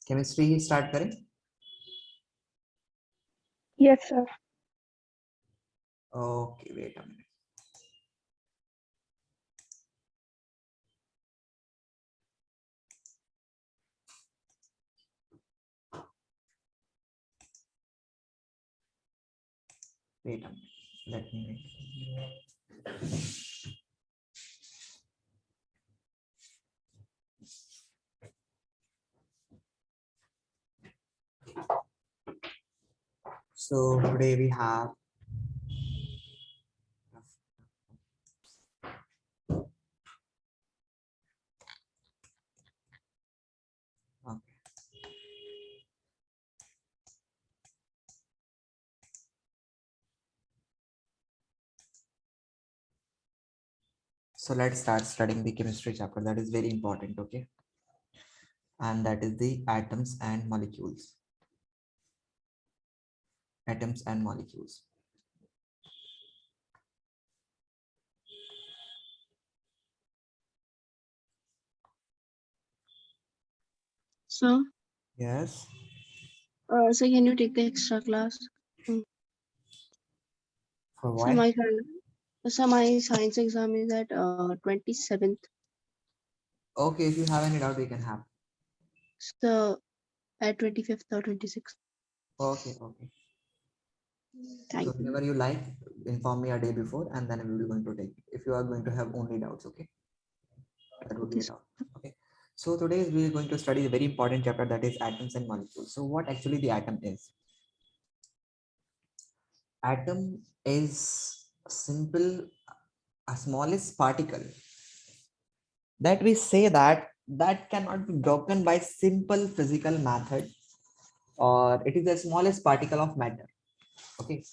Chemistry ही start करें? Yes, sir. Okay, wait a minute. Wait a minute. Let me wait. So today we have okay. So let's start studying the chemistry chapter. That is very important, okay? And that is the atoms and molecules. Atoms and molecules. So, Yes. so can you take the extra class? For So why? my science exam is at 27th. Okay, if you have any doubt, we can have. So at 25th or 26th. Okay, okay. Thank So you. whenever you like, inform me a day before, and then we will be going to take it. If you are going to have only doubts, okay? That would be Okay, a doubt. Okay. So today we are going to study a very important chapter, that is atoms and molecules. So what actually the atom is? Atom is simple, a smallest particle that we say that cannot be broken by simple physical method, or it is the smallest particle of matter. Okay,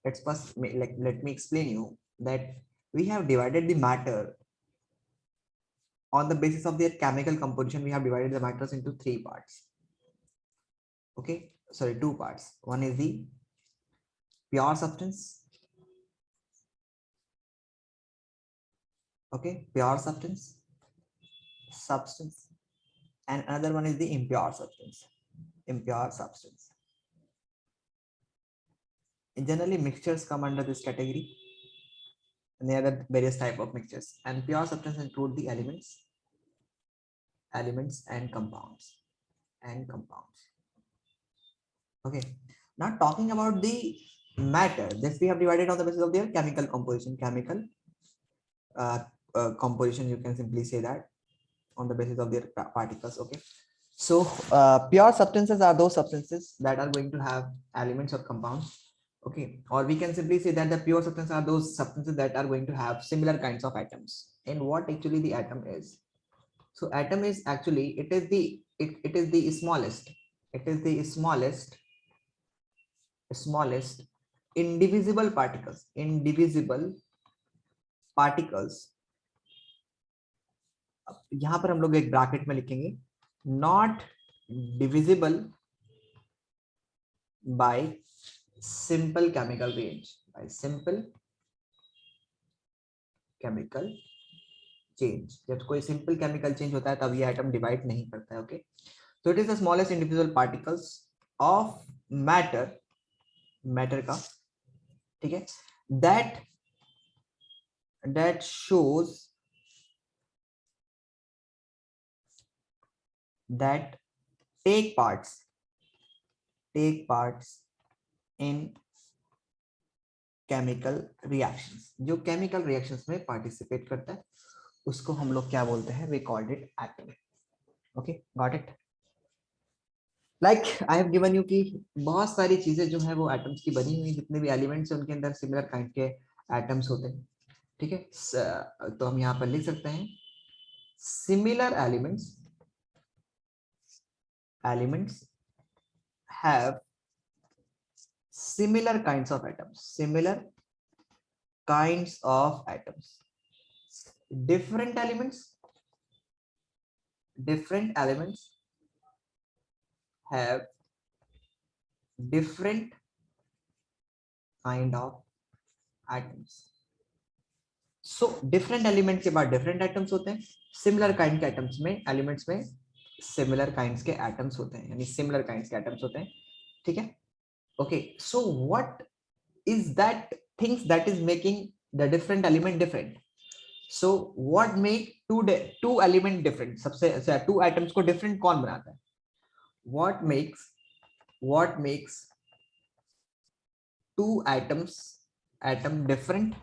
let's first let me explain you that we have divided the matter on the basis of their chemical composition. We have divided the matters into three parts. Okay, sorry, two parts. One is the pure substance. Okay, pure substance, and another one is the impure substance. And generally mixtures come under this category, and there are various type of mixtures, and pure substance include the elements and compounds. Okay, now talking about the matter, this we have divided on the basis of their chemical composition. Uh, Composition, you can simply say that, on the basis of their particles. Okay, so pure substances are those substances that are going to have elements or compounds. Okay, or we can simply say that the pure substances are those substances that are going to have similar kinds of atoms. And what actually the atom is? So atom is actually, it is the smallest, it is the smallest indivisible particles. यहां पर हम लोग एक bracket में लिखेंगे, not divisible by simple chemical change. जब कोई simple chemical change होता है तब ये एटम डिवाइड नहीं करता है. Okay, so it is the smallest individual particles of matter का, ठीक है, that shows that take parts in chemical reactions. जो chemical reactions में participate करता है उसको हम लोग क्या बोलते हैं? We called it atom. Okay, got it? Like I have given you कि बहुत सारी चीजें जो है वो atoms की बनी हुई, जितने भी elements हैं उनके अंदर similar kind के atoms होते हैं. ठीक है, तो हम यहाँ पर लिख सकते हैं similar elements have similar kinds of atoms. Different elements have different kind of atoms. So different element के बाद different atoms होते हैं, similar kind के atoms में elements में सिमिलर काइंड्स के एटम्स होते हैं, यानी सिमिलर काइंड्स के एटम्स होते हैं, ठीक है। Okay, so what is that things that is making the different element different? So what make two element different? सबसे टू एटम्स को डिफरेंट कौन बनाता है? What makes two atom different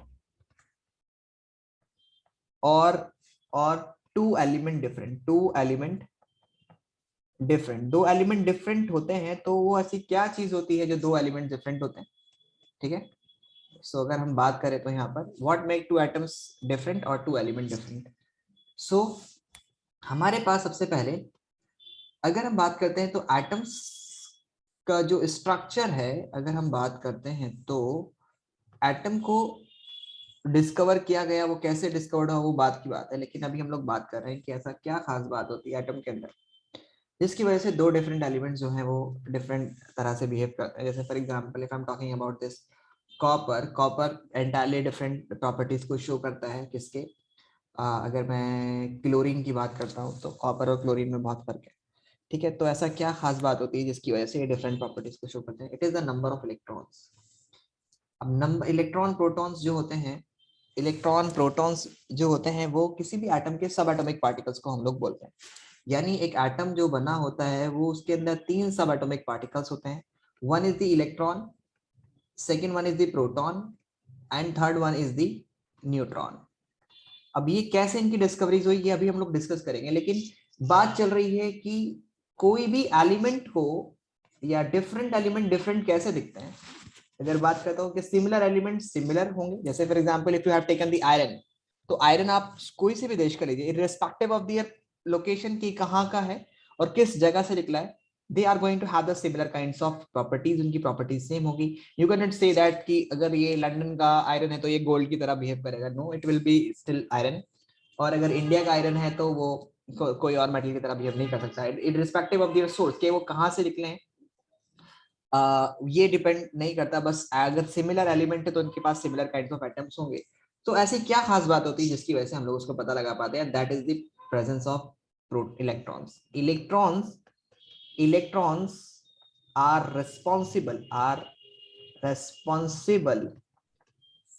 और टू एलिमेंट डिफरेंट? दो एलिमेंट डिफरेंट होते हैं तो वो ऐसी क्या चीज होती है जो दो एलिमेंट डिफरेंट होते हैं, ठीक है। सो अगर हम बात करें तो यहाँ पर what make two atoms different और टू एलिमेंट डिफरेंट? सो हमारे पास सबसे पहले अगर हम बात करते हैं तो एटम्स का जो स्ट्रक्चर है, अगर हम बात करते हैं तो एटम को डिस्कवर किया गया, वो कैसे डिस्कवर्ड हुआ वो बात की बात है, लेकिन अभी हम लोग बात कर रहे हैं कि ऐसा क्या खास बात होती है एटम के अंदर जिसकी वजह से दो डिफरेंट एलिमेंट्स जो हैं वो डिफरेंट तरह से बिहेव करते हैं। जैसे for example if I am talking about this copper entirely different properties को शो करता है किसके, अगर मैं क्लोरीन की बात करता हूँ तो कॉपर और क्लोरीन में बहुत फर्क है, ठीक है। तो ऐसा क्या खास बात होती है जिसकी वजह से ये डिफरेंट प्रॉपर्टीज को शो करते हैं? It is the number of electrons. अब नंबर इलेक्ट्रॉन प्रोटॉन्स जो होते हैं वो किसी भी एटम के सब एटॉमिक पार्टिकल्स को हम लोग बोलते हैं। यानी एक एटम जो बना होता है वो उसके अंदर तीन सब एटॉमिक पार्टिकल्स होते हैं। One is the electron, second one is the proton and third one is the neutron. अब ये कैसे इनकी डिस्कवरीज हुई ये अभी हम लोग डिस्कस करेंगे, लेकिन बात चल रही है कि कोई भी एलिमेंट को या डिफरेंट एलिमेंट डिफरेंट कैसे दिखते हैं। अगर बात करता हूँ कि सिमिलर एलिमेंट सिमिलर होंगे, जैसे for example if you have taken the iron, तो आयरन आप कोई से भी देश का लीजिए, इररिस्पेक्टिव ऑफ देयर लोकेशन की कहाँ का है और किस जगह से निकला है, they are going to have the similar kinds of properties, उनकी प्रॉपर्टीज सेम होगी। you cannot say that कि अगर ये लंदन का आयरन है तो ये गोल्ड की तरह बिहेव करेगा, no, it will be still iron. और अगर इंडिया का आयरन है तो वो कोई और मेटल की तरह बिहेव नहीं कर सकता, इररिस्पेक्टिव ऑफ देयर सोर्स के वो कहाँ से निकले हैं ये डिपेंड नहीं करता। बस अगर सिमिलर एलिमेंट है तो उनके पास सिमिलर काइंड्स ऑफ एटम्स होंगे। तो ऐसी क्या खास बात होती है जिसकी वजह से हम लोग उसको पता लगा पाते हैं? That is the presence of electrons. Electrons are responsible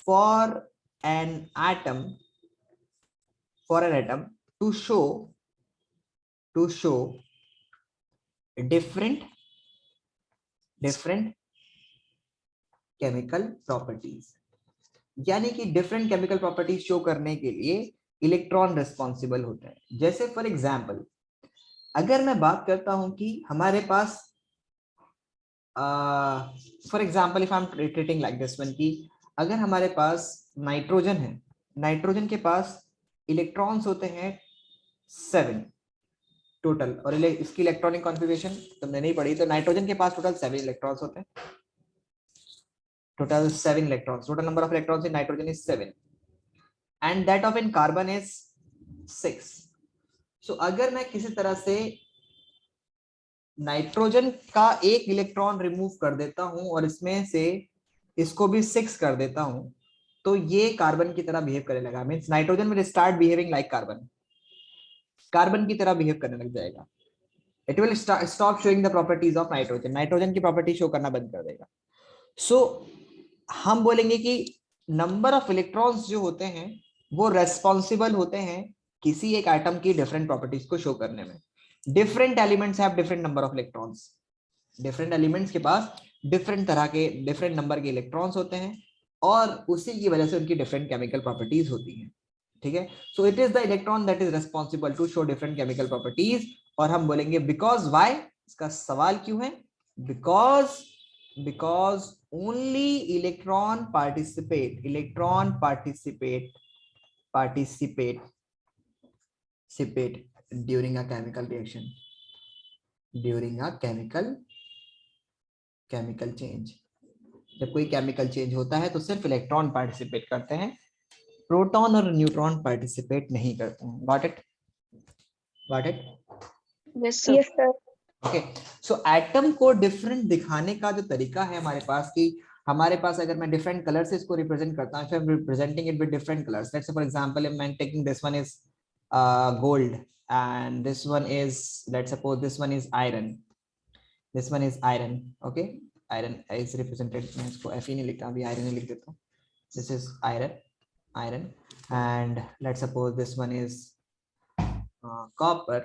for an atom to show different chemical properties. यानी कि डिफरेंट केमिकल प्रॉपर्टीज शो करने के लिए इलेक्ट्रॉन रिस्पॉन्सिबल होते हैं। जैसे फॉर एग्जांपल अगर मैं बात करता हूं कि हमारे पास for example if I am treating like this one की अगर हमारे पास नाइट्रोजन है, नाइट्रोजन के पास इलेक्ट्रॉन्स होते हैं 7 टोटल, और इसकी इलेक्ट्रॉनिक कॉन्फ़िगरेशन तुमने नहीं पढ़ी तो नाइट्रोजन के पास टोटल 7 इलेक्ट्रॉन्स होते हैं, total 7 electrons, total number of electrons in nitrogen is 7 and that of in carbon is 6। so अगर मैं किसी तरह से नाइट्रोजन का एक इलेक्ट्रॉन रिमूव कर देता हूं और इसमें से इसको भी 6 कर देता हूं तो ये कार्बन की तरह बिहेव करने लगा, means nitrogen will start behaving like carbon की तरह बिहेव करने लग जाएगा। It will stop showing the properties of nitrogen, nitrogen की प्रॉपर्टी शो करना बंद कर देगा। सो हम बोलेंगे कि नंबर ऑफ इलेक्ट्रॉन्स जो होते हैं वो रेस्पॉन्सिबल होते हैं किसी एक एटम की डिफरेंट प्रॉपर्टीज को शो करने में। Different elements have different number of electrons, different elements के पास डिफरेंट तरह के डिफरेंट नंबर के इलेक्ट्रॉन्स होते हैं और उसी की वजह से उनकी डिफरेंट केमिकल प्रॉपर्टीज होती हैं, ठीक है। So it is the electron that is responsible to show different chemical properties. और हम बोलेंगे बिकॉज वाई, इसका सवाल क्यों है? because only electron participate during a chemical reaction, during a chemical change। जब कोई केमिकल चेंज होता है तो सिर्फ इलेक्ट्रॉन पार्टिसिपेट करते हैं, प्रोटॉन और न्यूट्रॉन पार्टिसिपेट नहीं करते हैं। Got it? Yes, sir. Yes, sir. Okay, so atom को डिफरेंट दिखाने का जो तरीका है हमारे पास कि हमारे पास अगर मैं डिफरेंट कलर से इसको रिप्रेजेंट करता हूं, representing it with different colours, let's say for example I am taking this one is gold, and this one is, let's suppose this one is iron, this one is iron. Okay, iron is represented, मैं इसको Fe नहीं लिखता, अभी iron ही लिख देता हूँ. This is iron, and let's suppose this one is copper,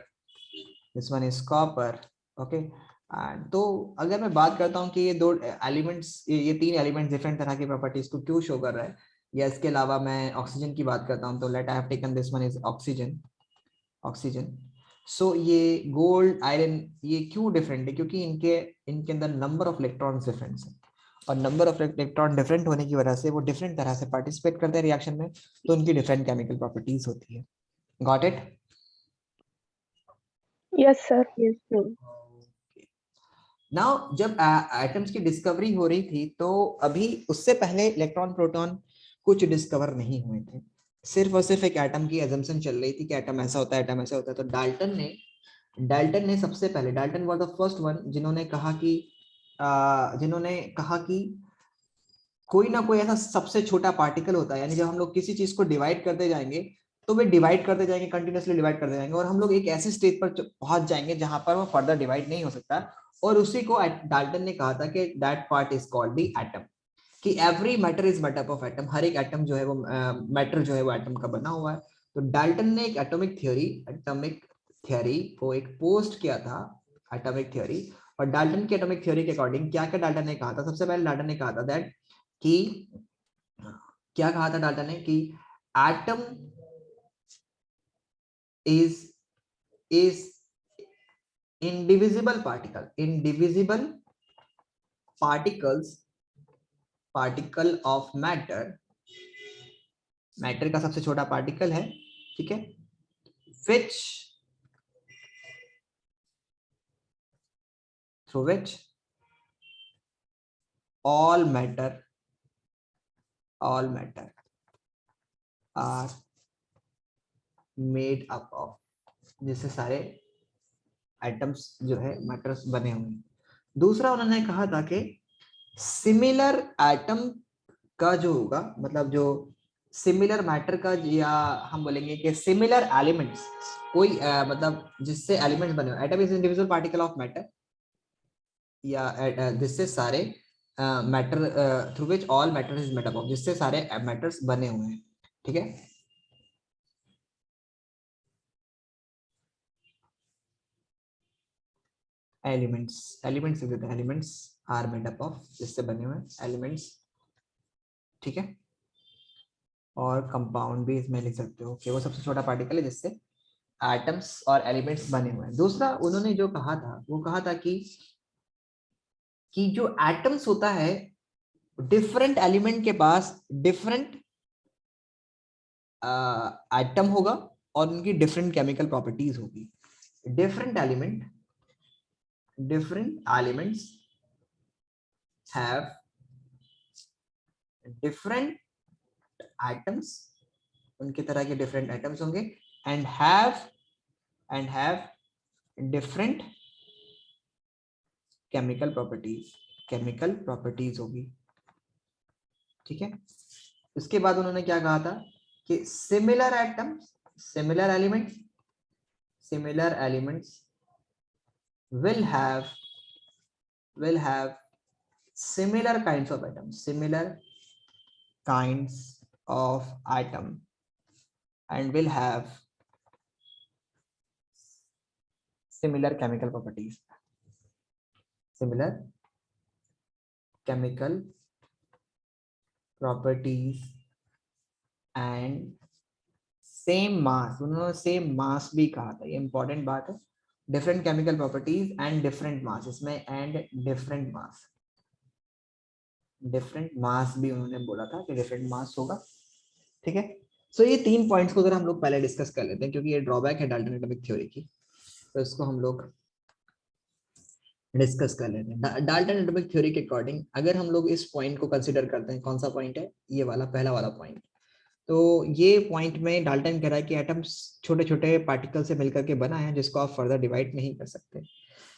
this one is copper. Okay, and तो अगर मैं बात करता हूँ कि ये दो एलिमेंट्स, ये तीन एलिमेंट्स डिफरेंट तरह की प्रॉपर्टीज को क्यों शो कर रहा है, या इसके अलावा मैं ऑक्सीजन की बात करता हूँ, तो let I have taken this one is oxygen. So ये गोल्ड आयरन ये क्यों डिफरेंट है, क्योंकि इनके अंदर नंबर ऑफ इलेक्ट्रॉन्स डिफरेंस है, और नंबर ऑफ इलेक्ट्रॉन डिफरेंट होने की वजह से वो डिफरेंट तरह से पार्टिसिपेट करते हैं रिएक्शन में, तो उनकी डिफरेंट केमिकल प्रॉपर्टीज होती है. Got it? Yes, sir. Yes, sir. Now जब एटम्स की डिस्कवरी हो रही थी, तो अभी उससे पहले इलेक्ट्रॉन प्रोटॉन कुछ डिस्कवर नहीं हुए थे, सिर्फ और सिर्फ एक एटम की एजम्पशन चल रही थी कि एटम ऐसा होता है, एटम ऐसा होता है. तो डाल्टन ने सबसे पहले, Dalton was the first one जिन्होंने कहा कि कोई ना कोई ऐसा सबसे छोटा पार्टिकल होता है, यानी जब हम लोग किसी चीज को डिवाइड करते जाएंगे तो वे डिवाइड करते जाएंगे, कंटिन्यूअसली डिवाइड करते जाएंगे, और हम लोग एक ऐसे स्टेज पर पहुंच जाएंगे जहां पर वो फर्दर डिवाइड नहीं हो सकता. और उसी को डाल्टन ने कहा था कि that part is called the atom, कि every matter is made up of atom, हर एक एटम जो है वो मैटर जो है वो एटम का बना हुआ है. तो डाल्टन ने एक एटॉमिक थ्योरी को एक पोस्ट किया था, एटॉमिक थ्योरी. और डाल्टन की एटॉमिक थ्योरी के अकॉर्डिंग क्या क्या डाल्टन ने कहा था, सबसे पहले डाल्टन ने कहा था दैट कि क्या कहा था डाल्टन ने कि atom is indivisible particle of matter का सबसे छोटा पार्टिकल है, ठीक है, through which all matter are made up of, जिससे सारे एटम्स जो है मैटर्स बने हुए हैं. दूसरा उन्होंने कहा था कि सिमिलर एटम का जो होगा, मतलब जो सिमिलर मैटर का, या हम बोलेंगे कि सिमिलर एलिमेंट्स, कोई मतलब जिससे एलिमेंट्स बने हुए, atom is individual particle of matter, या जिससे सारे matter through which all matter is made up of, जिससे सारे मैटर्स बने हुए हैं. ठीक है, elements are made up of, जिससे बने हुए एलिमेंट्स. ठीक है, और कंपाउंड भी इसमें लिख सकते हो कि वो सबसे छोटा पार्टिकल है जिससे एटम्स और एलिमेंट्स बने हुए हैं. दूसरा उन्होंने जो कहा था, वो कहा था कि जो एटम्स होता है, डिफरेंट एलिमेंट के पास डिफरेंट एटम होगा और उनकी डिफरेंट केमिकल प्रॉपर्टीज होगी. Different elements have different atoms, उनके तरह के डिफरेंट एटम्स होंगे, and have different chemical properties होगी. ठीक है, इसके बाद उन्होंने क्या कहा था कि similar elements will have similar kinds of atom and will have similar chemical properties, and same mass. उन्होंने सेम मास भी कहा था, ये इंपॉर्टेंट बात है. Different chemical properties and different mass, इसमें एंड डिफरेंट मास भी उन्होंने बोला था कि डिफरेंट मास होगा. ठीक है, सो ये 3 पॉइंट्स को अगर हम लोग पहले डिस्कस कर लेते हैं, क्योंकि ये ड्रॉबैक है डाल्टन एटॉमिक थ्योरी की, तो इसको हम लोग डिस्कस कर लेते हैं. डाल्टन एटॉमिक थ्योरी के अकॉर्डिंग अगर हम लोग इस पॉइंट को कंसीडर करते हैं, कौन सा पॉइंट है, ये वाला पहला वाला पॉइंट, तो ये पॉइंट में डाल्टन कह रहा है कि एटम्स छोटे छोटे पार्टिकल से मिलकर के बना है, जिसको आप फर्दर डिवाइड नहीं कर सकते.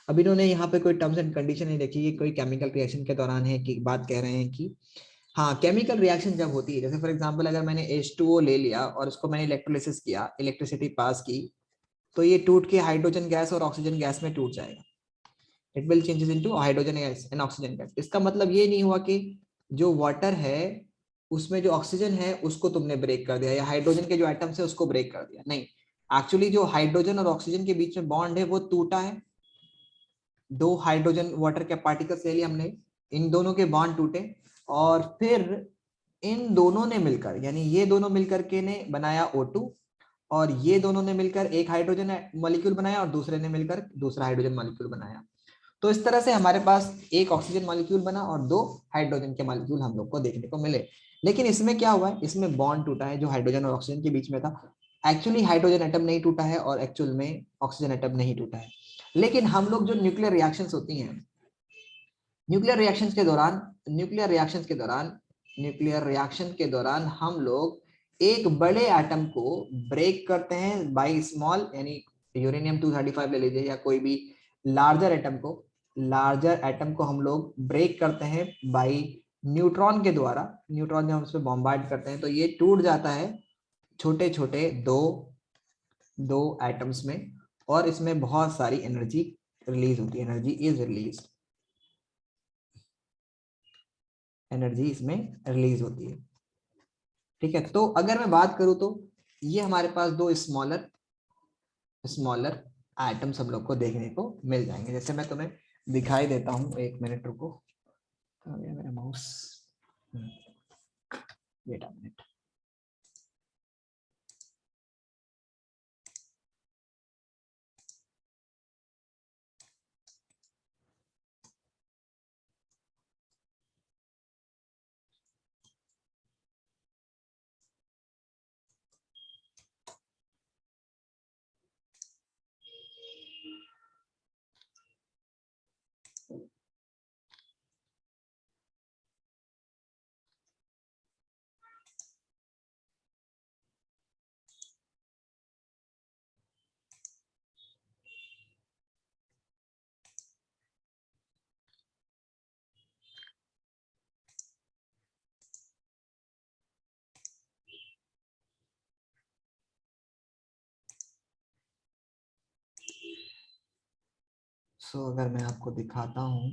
अब इन्होंने यहाँ पे कोई टर्म्स एंड कंडीशन नहीं लिखी, ये कोई केमिकल रिएक्शन के दौरान है कि बात कह रहे हैं कि हाँ, केमिकल रिएक्शन जब होती है, जैसे फॉर एग्जांपल अगर मैंने H2O ले लिया और उसको मैंने इलेक्ट्रोलिसिस किया, इलेक्ट्रिसिटी पास की, तो ये टूट के हाइड्रोजन गैस और ऑक्सीजन गैस में टूट जाएगा। It will changes into hydrogen gas and oxygen gas. इसका मतलब ये नहीं हुआ कि जो वाटर है उसमें जो ऑक्सीजन है उसको तुमने ब्रेक कर दिया, या हाइड्रोजन के जो एटम्स है उसको ब्रेक कर दिया, नहीं। एक्चुअली जो हाइड्रोजन और ऑक्सीजन के बीच में बॉन्ड है वो टूटा है। दो हाइड्रोजन वाटर के पार्टिकल्स ले लिए हमने, इन दोनों के बॉन्ड टूटे, और फिर इन दोनों ने मिलकर, यानी ये दोनों मिलकर के ने बनाया O2, और ये दोनों ने मिलकर एक हाइड्रोजन मॉलिक्यूल बनाया और दूसरे ने मिलकर दूसरा हाइड्रोजन मॉलिक्यूल बनाया। तो इस तरह से हमारे पास एक ऑक्सीजन मॉलिक्यूल बना और दो हाइड्रोजन के मॉलिक्यूल हम लोग को देखने को मिले। लेकिन इसमें क्या हुआ है, इसमें बॉन्ड टूटा है जो हाइड्रोजन और ऑक्सीजन के बीच में था। एक्चुअली हाइड्रोजन एटम नहीं टूटा है और एक्चुअल में ऑक्सीजन एटम नहीं टूटा है। लेकिन हम लोग जो न्यूक्लियर रिएक्शंस होती हैं, न्यूक्लियर रिएक्शंस के दौरान न्यूक्लियर रिएक्शन के दौरान हम लोग एक बड़े एटम को ब्रेक करते हैं बाय स्मॉल, यानी यूरेनियम 235 ले लीजिए, या कोई भी लार्जर एटम को हम लोग ब्रेक करते हैं बाय न्यूट्रॉन के द्वारा। न्यूट्रॉन जब हम उस पर बॉम्बार्ड करते हैं तो ये टूट जाता है छोटे छोटे दो एटम्स में, और इसमें बहुत सारी एनर्जी रिलीज होती है। एनर्जी इसमें रिलीज होती है। ठीक है, तो अगर मैं बात करूं तो ये हमारे पास दो स्मॉलर एटम्स हम लोग को देखने को मिल जाएंगे। जैसे मैं तुम्हें दिखाई देता हूं, एक मिनट रुको, कहाँ गया मेरा माउस, वेट अ मिनट। सो अगर मैं आपको दिखाता हूं,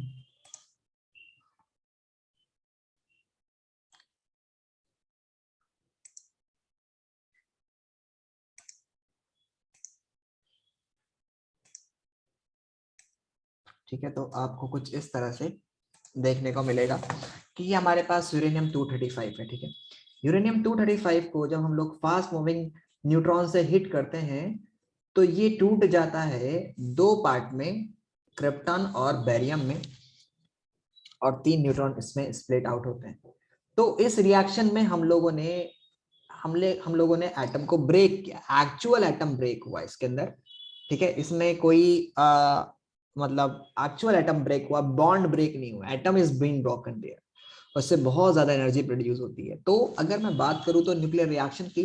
ठीक है, तो आपको कुछ इस तरह से देखने को मिलेगा कि ये हमारे पास यूरेनियम 235 है। ठीक है, यूरेनियम 235 को जब हम लोग फास्ट मूविंग न्यूट्रॉन से हिट करते हैं तो ये टूट जाता है दो पार्ट में, क्रिप्टॉन और बेरियम में, और 3 न्यूट्रॉन इसमें स्प्लिट आउट होते हैं। तो इस रिएक्शन में हम लोगों ने एटम को ब्रेक किया, एक्चुअल एटम ब्रेक हुआ इसके अंदर। ठीक है, इसमें कोई मतलब एक्चुअल एटम ब्रेक हुआ, बॉन्ड ब्रेक नहीं हुआ, atom is being broken there, उससे बहुत ज्यादा एनर्जी प्रोड्यूस होती है। तो अगर मैं बात करूं तो न्यूक्लियर रिएक्शन की,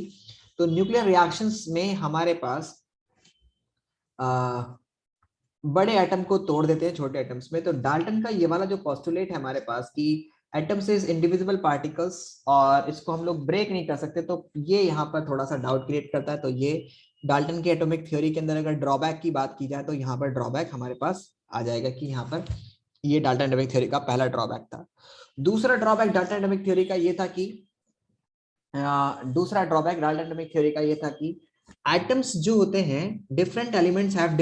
तो न्यूक्लियर रिएक्शंस में हमारे पास बड़े एटम को तोड़ देते हैं छोटे एटम्स में। तो डाल्टन का ये वाला जो पोस्टुलेट है हमारे पास कि एटम्स इज इंडिविजिबल पार्टिकल्स और इसको हम लोग ब्रेक नहीं कर सकते, तो ये यहाँ पर थोड़ा सा डाउट क्रिएट करता है। तो ये डाल्टन की एटॉमिक थ्योरी के अंदर अगर ड्रॉबैक की बात की जाए तो यहाँ पर ड्रॉबैक हमारे पास आ जाएगा कि यहाँ पर ये डाल्टन एटॉमिक थ्योरी का पहला ड्रॉबैक था। दूसरा ड्रॉबैक डाल्टन एटॉमिक थ्योरी का ये था कि एटम्स जो होते हैं, different elements have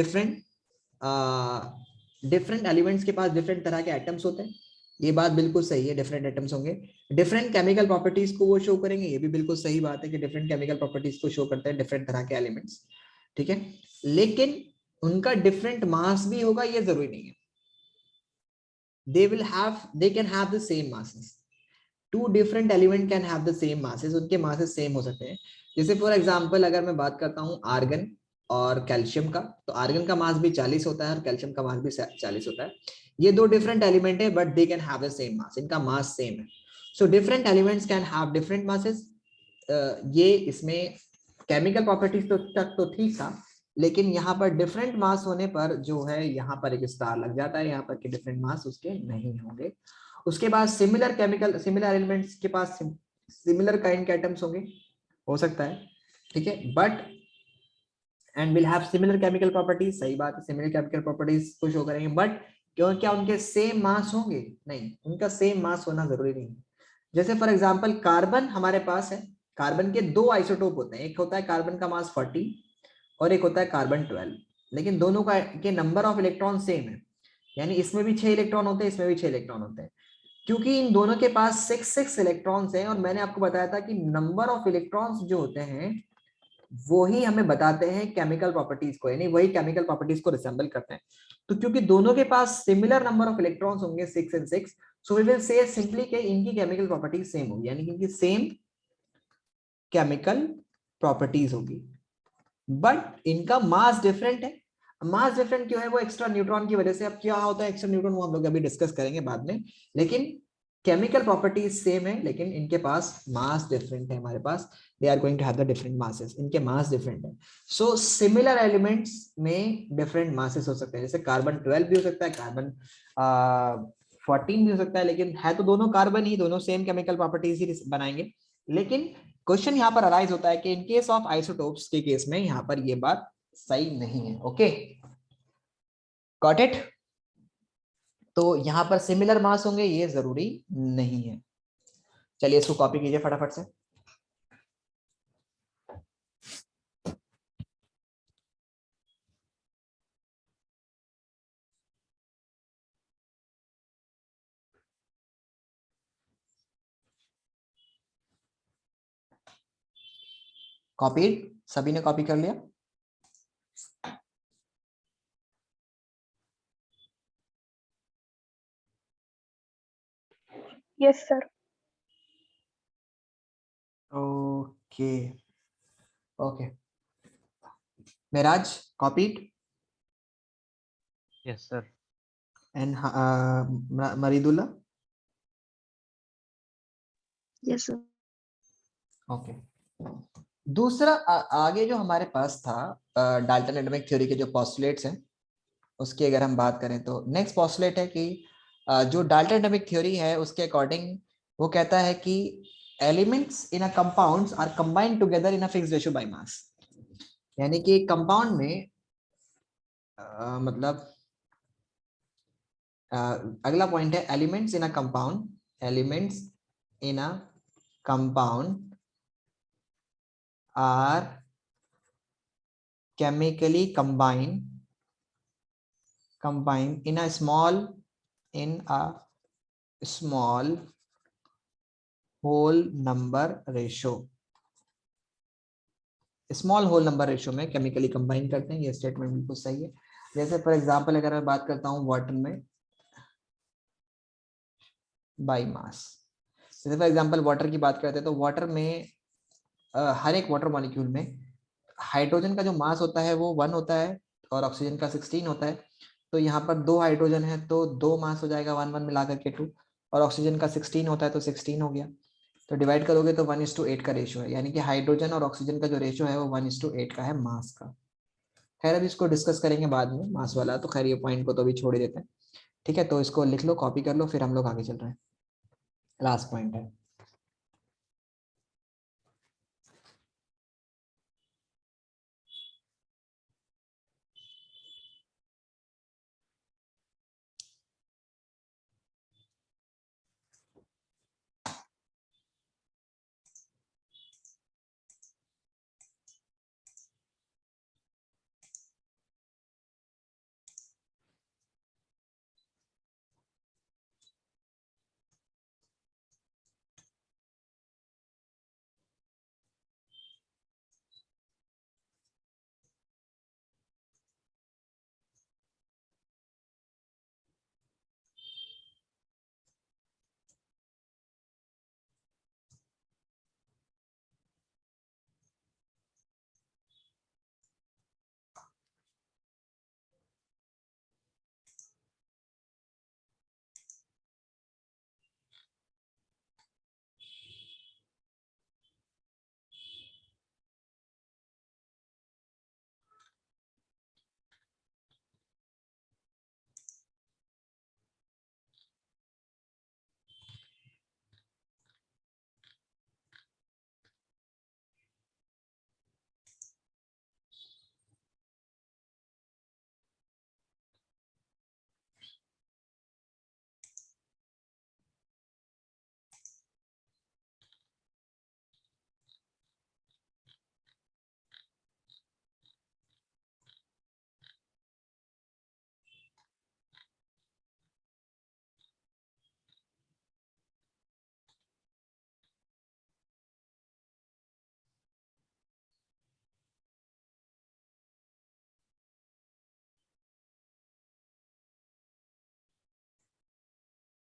different elements के पास डिफरेंट तरह के एटम्स होते हैं। ये बात बिल्कुल सही है, डिफरेंट एटम्स होंगे, डिफरेंट केमिकल प्रॉपर्टीज को वो शो करेंगे, ये भी बिल्कुल सही बात है कि डिफरेंट केमिकल प्रॉपर्टीज को शो करते हैं डिफरेंट तरह के एलिमेंट्स। ठीक है, लेकिन उनका डिफरेंट मास भी होगा ये जरूरी नहीं है। they can have the same masses, two different element can have the same masses, उनके मासेस सेम हो सकते हैं। जैसे फॉर एग्जांपल अगर मैं बात करता हूं आर्गन और कैल्शियम का, तो आर्गन का मास भी 40 होता है और कैल्शियम का मास भी 40 होता है। ये दो डिफरेंट एलिमेंट है but they can have the same mass, इनका मास सेम है। So different elements can have different masses. ये इसमें केमिकल प्रॉपर्टीज तो तक तो ठीक था, लेकिन यहाँ पर डिफरेंट मास होने पर जो है यहाँ पर एक स्टार लग जाता है, यहाँ पर के डिफरेंट मास उसके नहीं होंगे। उसके बाद सिमिलर एलिमेंट्स के पास सिमिलर काइंड के एटम्स होंगे, हो सकता है। ठीक है, but and will have similar chemical properties, सही बात है, सिमिलर केमिकल प्रॉपर्टीज को शो करेंगे, बट क्यों क्या उनके सेम मास होंगे? नहीं, उनका सेम मास होना जरूरी नहीं है। जैसे फॉर एग्जांपल कार्बन हमारे पास है, कार्बन के दो आइसोटोप होते हैं, एक होता है कार्बन का मास 40 और एक होता है कार्बन 12, लेकिन दोनों का के नंबर ऑफ इलेक्ट्रॉन सेम है, यानी इसमें भी 6 इलेक्ट्रॉन होते हैं, इसमें भी 6 इलेक्ट्रॉन होते हैं, क्योंकि इन दोनों के पास 6 इलेक्ट्रॉन्स हैं। और मैंने आपको बताया था कि नंबर ऑफ इलेक्ट्रॉन्स जो होते हैं वो ही हमें बताते हैं केमिकल प्रॉपर्टीज को, यानी वही केमिकल प्रॉपर्टीज को रिसेंबल करते हैं। तो क्योंकि दोनों के पास सिमिलर नंबर ऑफ इलेक्ट्रॉन्स होंगे 6 and 6, so we will say simply कि इनकी केमिकल प्रॉपर्टीज सेम होगी, यानी कि इनकी सेम केमिकल प्रॉपर्टीज होगी, बट इनका मास डिफरेंट है। मास डिफरेंट क्यों है? वो एक्स्ट्रा न्यूट्रॉन की वजह से। अब क्या होता है एक्स्ट्रा न्यूट्रॉन, वो हम लोग अभी डिस्कस करेंगे बाद में, लेकिन केमिकल प्रॉपर्टीज सेम है, लेकिन इनके पास मास डिफरेंट है। हमारे पास they are going to have the different masses, इनके मास डिफरेंट है। सो सिमिलर एलिमेंट्स में डिफरेंट मासेस हो सकते हैं, जैसे कार्बन 12 भी हो सकता है, कार्बन 14 भी हो सकता है, लेकिन है तो दोनों कार्बन ही, दोनों सेम केमिकल प्रॉपर्टीज ही बनाएंगे। लेकिन क्वेश्चन यहाँ पर अराइज होता है कि इन केस ऑफ आइसोटोप्स के केस में यहाँ पर ये बात सही नहीं है। Okay, got it? तो यहाँ पर सिमिलर मास होंगे ये जरूरी नहीं है। चलिए इसको कॉपी कीजिए फटाफट से। कॉपीड, सभी ने कॉपी कर लिया? Yes sir. Okay okay, Meraj copied Yes, sir. And Maridulla? Yes, sir. Okay. दूसरा आगे जो हमारे पास था डाल्टन एटॉमिक थ्योरी के जो पोस्टुलेट्स हैं उसकी अगर हम बात करें तो नेक्स्ट पोस्टुलेट है कि जो डाल्टन एटॉमिक थ्योरी है उसके अकॉर्डिंग वो कहता है कि elements in a compounds are combined together in a fixed ratio by mass, यानी कि कंपाउंड में मतलब अगला पॉइंट है elements in a compound, elements in a compound are chemically combined in a small whole number ratio, small whole number ratio में chemically combine करते हैं। ये स्टेटमेंट बिल्कुल सही है। जैसे फॉर एग्जांपल अगर मैं बात करता हूँ वाटर में बाय मास, जैसे फॉर एग्जांपल वाटर की बात करते हैं तो वाटर में हर एक वाटर मॉलिक्यूल में हाइड्रोजन का जो मास होता है वो 1 होता है और ऑक्सीजन का 16 होता है। तो यहाँ पर 2 हाइड्रोजन है तो 2 मास हो जाएगा 1 1 मिला करके 2, और ऑक्सीजन का 16 होता है तो 16 हो गया। तो डिवाइड करोगे तो 1:8 का रेशियो है, यानी कि हाइड्रोजन और ऑक्सीजन का जो रेशियो है वो 1:8 का है मास का। खैर अभी इसको डिस्कस करेंगे बाद में मास वाला, तो खैर ये पॉइंट को तो अभी छोड़ ही देते हैं। ठीक है, तो इसको लिख लो, कॉपी कर लो, फिर हम लोग आगे चल रहे हैं। लास्ट पॉइंट है।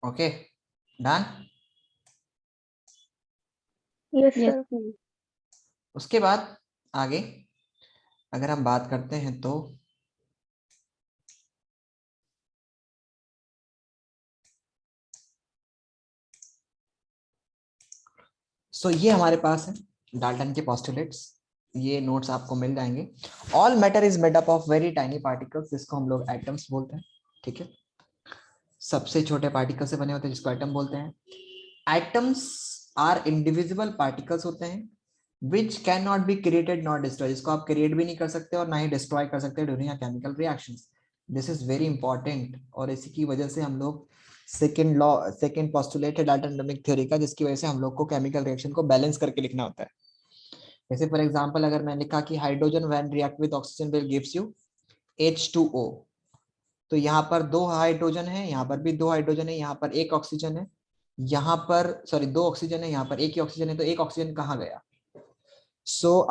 Okay done. Yes, Yes, sir. sir. उसके बाद आगे अगर हम बात करते हैं तो ये हमारे पास है डाल्टन के पोस्टुलेट्स। ये नोट्स आपको मिल जाएंगे। All matter is made up of very tiny particles, जिसको हम लोग एटम्स बोलते हैं। ठीक है, सबसे छोटे पार्टिकल से बने होते हैं जिसको एटम बोलते हैं। एटम्स आर इंडिविजिबल पार्टिकल्स होते हैं which can not be created not destroy, जिसको आप क्रिएट भी नहीं कर सकते और ना ही डिस्ट्रॉय कर सकते during a chemical reactions. This is very important और इसी की वजह से हम लोग सेकेंड लॉ, सेकेंड पोस्टुलेट है डाल्टन एटॉमिक थ्योरी का, जिसकी वजह से हम लोग को केमिकल रिएक्शन को बैलेंस करके लिखना होता है। जैसे फॉर एग्जांपल अगर मैंने लिखा कि hydrogen when react with oxygen will gives you H2O, तो यहाँ पर दो हाइड्रोजन है, यहाँ पर भी दो हाइड्रोजन है, यहाँ पर एक ऑक्सीजन है, यहाँ पर सॉरी दो ऑक्सीजन है, यहाँ पर एक ही ऑक्सीजन है, तो एक ऑक्सीजन कहाँ गया?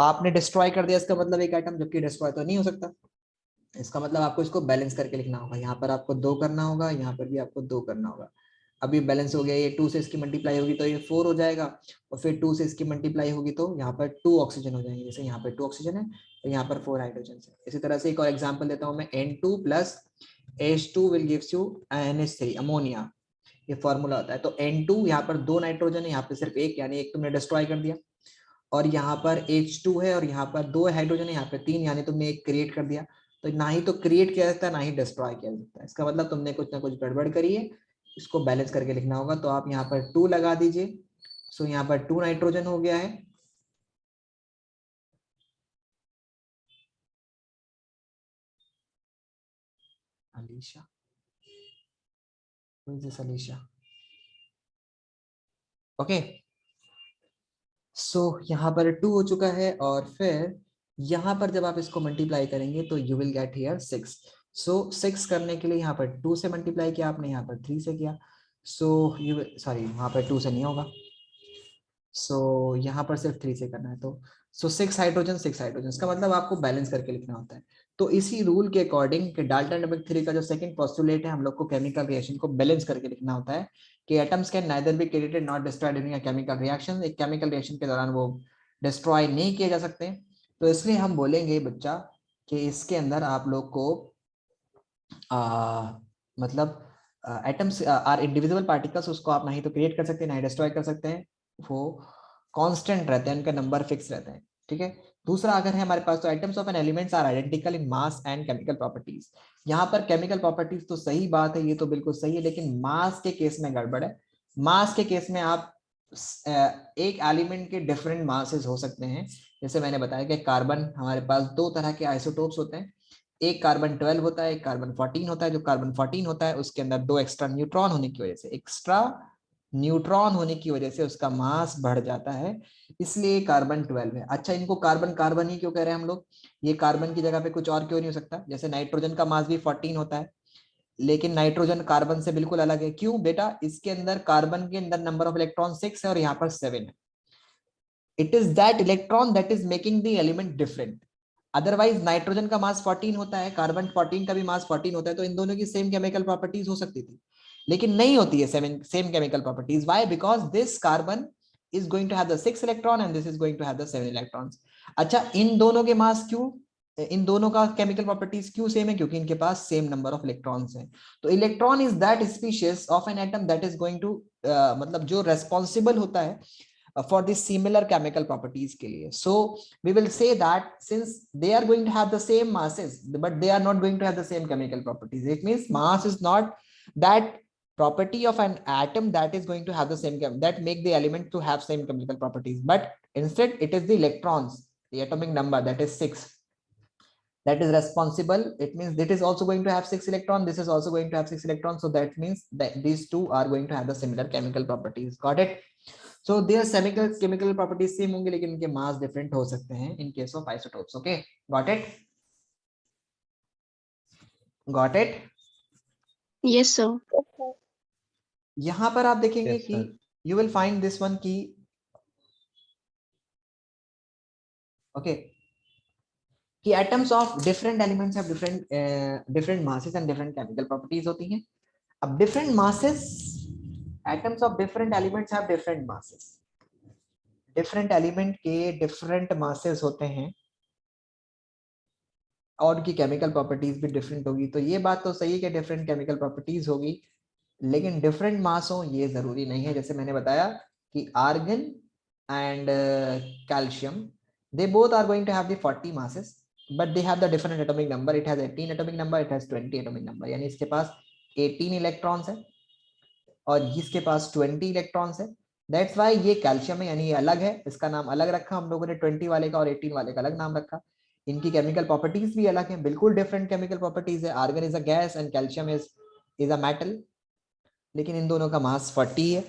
आपने डिस्ट्रॉय कर दिया, इसका मतलब एक एटम, जबकि डिस्ट्रॉय तो नहीं हो सकता। इसका मतलब आपको इसको बैलेंस करके लिखना होगा। यहाँ पर आपको 2 करना होगा, यहाँ पर भी आपको 2 करना होगा। अभी बैलेंस हो गया, ये 2 से इसकी मल्टीप्लाई होगी तो ये 4 हो जाएगा, और फिर 2 से इसकी मल्टीप्लाई होगी तो यहाँ पर 2 ऑक्सीजन हो जाएंगे। जैसे यहाँ पर 2 ऑक्सीजन है और यहाँ पर 4 हाइड्रोजन है। इसी तरह से एक और एग्जाम्पल देता हूँ मैं, N2 plus H2 will gives you NH3 ammonia, ये फॉर्मूला होता है। तो N2 यहाँ पर 2 नाइट्रोजन है, यहाँ पे सिर्फ एक, यानी एक तुमने डिस्ट्रॉय कर दिया, और यहाँ पर H2 है और यहाँ पर 2 हाइड्रोजन है, यहाँ पे 3, यानी तुमने एक क्रिएट कर दिया। तो ना ही तो क्रिएट किया जाता है, ना ही डिस्ट्रॉय किया जाता है। इसका मतलब तुमने कुछ ना कुछ गड़बड़ करी है, इसको बैलेंस करके लिखना होगा। तो आप यहाँ पर 2 लगा दीजिए। यहाँ पर 2 नाइट्रोजन हो गया है, अलीशा, अलीशा, ओके। यहाँ पर 2 हो चुका है, और फिर यहाँ पर जब आप इसको मल्टीप्लाई करेंगे तो यू विल गेट हियर 6। 6 करने के लिए यहाँ पर 2 से मल्टीप्लाई किया आपने, यहाँ पर 3 से किया। यू सॉरी, वहां पर 2 से नहीं होगा, यहाँ पर सिर्फ 3 से करना है। तो 6 हाइड्रोजन, 6 हाइड्रोजन, इसका मतलब आपको बैलेंस करके लिखना होता है। तो इसी रूल के अकॉर्डिंग कि डाल्टन एटॉमिक थ्योरी का जो सेकंड पोस्टुलेट है, हम लोग को केमिकल रिएक्शन को बैलेंस करके लिखना होता है कि atoms can neither be created not destroyed during a chemical reaction, एक केमिकल रिएक्शन के दौरान वो डिस्ट्रॉय नहीं किए जा सकते। तो इसलिए हम बोलेंगे बच्चा कि इसके अंदर आप लोग को मतलब एटम्स आर इंडिविजुअल पार्टिकल्स, उसको आप ना ही तो क्रिएट कर सकते हैं ना ही डिस्ट्रॉय कर सकते हैं, वो कांस्टेंट रहते हैं, उनका नंबर फिक्स रहता है। ठीक है, दूसरा अगर है हमारे पास, तो atoms of an elements are identical in mass and chemical properties. यहाँ पर केमिकल प्रॉपर्टीज तो सही बात है, ये तो बिल्कुल सही है, लेकिन मास के केस में गड़बड़ है। मास के केस में आप एक एलिमेंट के डिफरेंट मासेस हो सकते हैं। जैसे मैंने बताया कि कार्बन, हमारे पास 2 तरह के आइसोटोप्स होते हैं, एक कार्बन 12 होता है, एक कार्बन 14 होता है। जो कार्बन 14 होता है उसके अंदर 2 एक्स्ट्रा न्यूट्रॉन होने की वजह से, उसका मास बढ़ जाता है, इसलिए कार्बन 12 है। अच्छा, इनको कार्बन कार्बन ही क्यों कह रहे हैं हम लोग? ये कार्बन की जगह पे कुछ और क्यों नहीं हो सकता? जैसे नाइट्रोजन का मास भी 14 होता है, लेकिन नाइट्रोजन कार्बन से बिल्कुल अलग है। क्यों बेटा? इसके अंदर कार्बन के अंदर नंबर ऑफ इलेक्ट्रॉन 6 है और यहाँ पर 7 है। It is that electron that is making the element different. Otherwise nitrogen का मास 14 होता है, कार्बन 14 का भी मास 14 होता है, तो इन दोनों की सेम केमिकल प्रॉपर्टीज हो सकती थी, लेकिन नहीं होती है same chemical properties. Why? Because this carbon is going to have the 6 electron and this is going to have the 7 electrons. अच्छा, इन दोनों के मास क्यों, इन दोनों का केमिकल प्रॉपर्टीज क्यों सेम है? क्योंकि इनके पास सेम नंबर ऑफ इलेक्ट्रॉन्स हैं। तो electron is that species of an atom that is going to मतलब जो रेस्पॉन्सिबल होता है for the similar chemical properties के लिए. So we will say that since they are going to have the same masses, but they are not going to have the same chemical properties. It means mass is not that property of an atom that is going to have the same that make the element to have same chemical properties, but instead it is the electrons, the atomic number, that is 6, that is responsible. It means it is also going to have 6 electrons, this is also going to have 6 electrons, so that means that these two are going to have the similar chemical properties. Got it? So their chemical properties same होंगे, लेकिन उनके mass different हो सकते हैं in case of isotopes. Okay, got it? Got it? Yes, sir. यहाँ पर आप देखेंगे Yes, कि sir. you will find this one की okay कि atoms of different elements have different masses and different chemical properties होती हैं। अब different masses atoms of different elements have different masses, different element के डिफरेंट मासेस होते हैं और उनकी केमिकल प्रॉपर्टीज भी डिफरेंट होगी। तो ये बात तो सही है कि डिफरेंट केमिकल प्रॉपर्टीज होगी, लेकिन डिफरेंट मास हो ये जरूरी नहीं है। जैसे मैंने बताया कि argon and calcium, they both are going to have the 40 masses, but they have the different atomic number. It has 18 atomic number, it has 20 atomic number. यानी इसके पास 18 इलेक्ट्रॉन्स है और इसके पास 20 इलेक्ट्रॉन्स है। दैट्स वाई ये कैल्शियम है, यानी ये अलग है, इसका नाम अलग रखा हम लोगों ने, 20 वाले का और 18 वाले का अलग नाम रखा। इनकी केमिकल प्रॉपर्टीज भी अलग है, बिल्कुल डिफरेंट केमिकल प्रॉपर्टीज है। Argon is a gas and calcium is a metal, लेकिन इन दोनों का मास 40 है।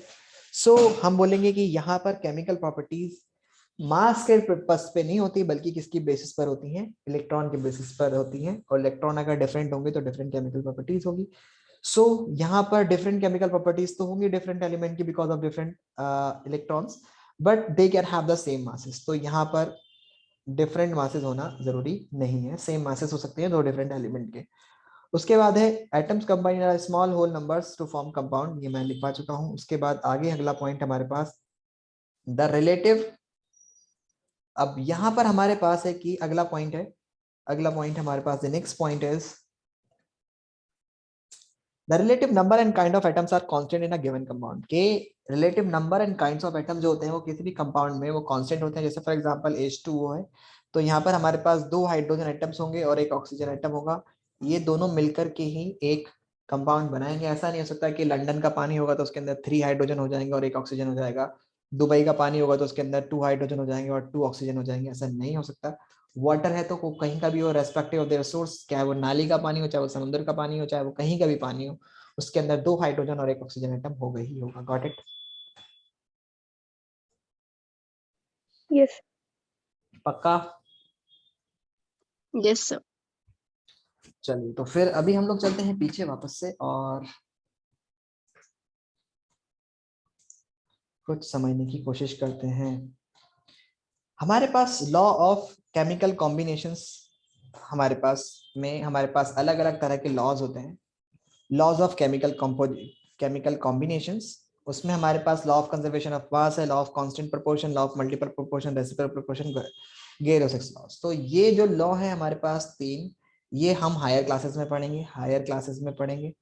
सो हम बोलेंगे कि यहाँ पर केमिकल प्रॉपर्टीज मास के पर्पस पे नहीं होती, बल्कि किसकी बेसिस पर होती हैं, इलेक्ट्रॉन के बेसिस पर होती हैं। और इलेक्ट्रॉन अगर डिफरेंट होंगे तो डिफरेंट केमिकल प्रॉपर्टीज होगी। सो यहाँ पर डिफरेंट केमिकल प्रॉपर्टीज तो होंगी डिफरेंट एलिमेंट की because of different electrons, but they can have the same masses. तो यहाँ पर डिफरेंट मासेस होना जरूरी नहीं है, सेम मासेस हो सकते हैं दो डिफरेंट एलिमेंट के। उसके बाद है atoms combine small whole numbers to form compound, ये मैं लिखवा चुका हूं। उसके बाद आगे अगला पॉइंट हमारे पास द रिलेटिव। अब यहां पर हमारे पास है कि अगला पॉइंट है, अगला पॉइंट हमारे पास the next point is the relative number and kind of atoms are constant in a given compound. के relative number and kinds of atoms जो होते हैं वो किसी भी कंपाउंड में वो कांस्टेंट होते हैं। जैसे फॉर एग्जांपल H2O है, तो यहाँ पर हमारे पास दो हाइड्रोजन एटम्स होंगे और एक ऑक्सीजन एटम होगा। ये दोनों मिलकर के ही एक कंपाउंड बनाएंगे। ऐसा नहीं हो सकता कि लंदन का पानी होगा तो उसके अंदर 3 हाइड्रोजन हो जाएंगे और एक ऑक्सीजन हो जाएगा, दुबई का पानी होगा तो उसके अंदर 2 हाइड्रोजन हो जाएंगे और 2 ऑक्सीजन हो जाएंगे। ऐसा नहीं हो सकता। वाटर है तो कहीं का भी हो, रेस्पेक्टिव ऑफ देयर सोर्स, चाहे वो नाली का पानी हो, चाहे वो समुद्र का पानी हो, चाहे वो कहीं का भी पानी हो, उसके अंदर 2 हाइड्रोजन और एक ऑक्सीजन एटम होगा ही होगा। Got it? Yes. पक्का? Yes, sir. चलिए, तो फिर अभी हम लोग चलते हैं पीछे वापस से और कुछ समझने की कोशिश करते हैं। हमारे पास लॉ ऑफ केमिकल कॉम्बिनेशंस, हमारे पास अलग अलग तरह के लॉज होते हैं। लॉज ऑफ केमिकल कॉम्बिनेशंस, उसमें हमारे पास law of conservation of mass है, law of constant proportion, law of multiple proportion, reciprocal proportion, Gay Lussac's laws. तो ये जो लॉ है हमारे पास 3, ये हम हायर क्लासेस में पढ़ेंगे,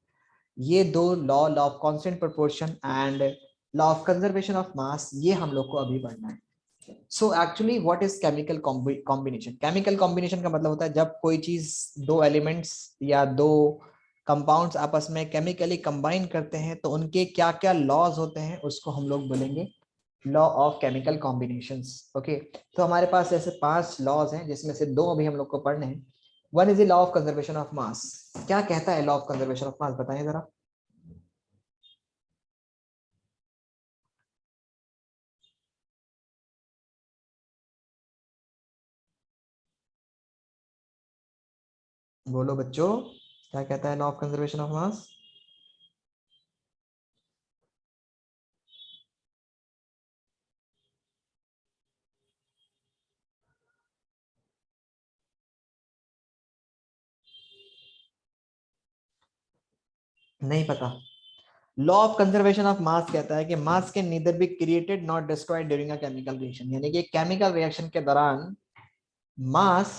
ये दो law, law of constant proportion and law of conservation of मास, ये हम लोग को अभी पढ़ना है। So actually what is chemical combination? Chemical combination का मतलब होता है जब कोई चीज, दो एलिमेंट्स या दो कंपाउंड्स आपस में केमिकली कंबाइन करते हैं तो उनके क्या क्या लॉज होते हैं, उसको हम लोग बोलेंगे law of chemical combinations. Okay, तो हमारे पास ऐसे 5 लॉज हैं जिसमें से 2 अभी हम लोग को पढ़ने हैं। One is the law of conservation of मास। क्या कहता है लॉ ऑफ कंजर्वेशन ऑफ मास, बताएं जरा। बोलो बच्चों, क्या कहता है लॉ ऑफ कंजर्वेशन ऑफ मास? नहीं पता? लॉ ऑफ कंजर्वेशन ऑफ मास कहता है कि मास can neither be created not destroyed during a chemical reaction. यानी कि केमिकल रिएक्शन के दौरान मास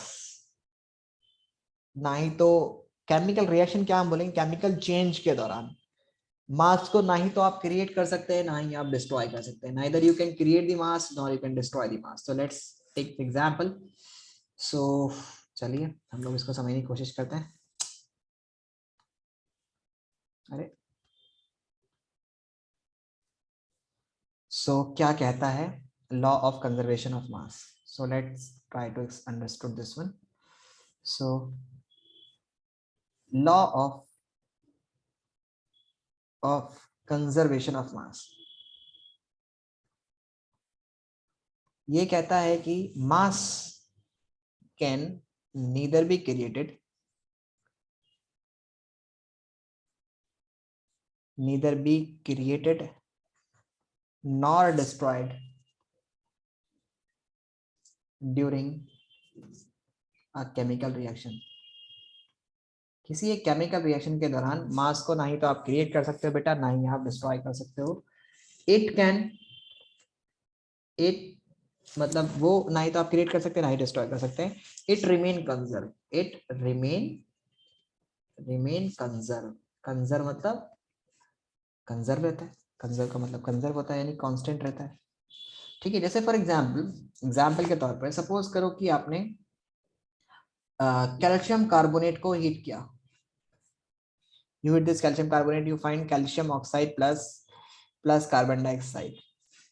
ना ही तो, केमिकल रिएक्शन क्या हम बोलेंगे, केमिकल चेंज के दौरान मास को ना ही तो आप क्रिएट कर सकते हैं ना ही आप डिस्ट्रॉय कर सकते हैं। Neither you can create the mass nor you can destroy the mass. So let's take example. So चलिए हम लोग इसको समझने की कोशिश करते हैं। अरे सो क्या कहता है law of conservation of mass? So let's try to understood this one. So law of conservation of mass ये कहता है कि mass can neither be created nor destroyed during a chemical reaction. किसी एक केमिकल रिएक्शन के दौरान मास को ना ही तो आप क्रिएट कर सकते हो बेटा, ना ही आप डिस्ट्रॉय कर सकते हो। इट मतलब वो ना ही तो आप क्रिएट कर सकते हैं ना ही डिस्ट्रॉय कर सकते हैं। It remain conserve, it remain conserve, conserve मतलब कंजर्व रहता है, कंजर्व का मतलब कंजर्व होता है यानी कांस्टेंट रहता है। ठीक है, जैसे फॉर एग्जाम्पल के तौर पर सपोज करो कि आपने कैल्शियम कार्बोनेट को हीट किया। You heat this calcium carbonate, you find calcium oxide plus carbon dioxide.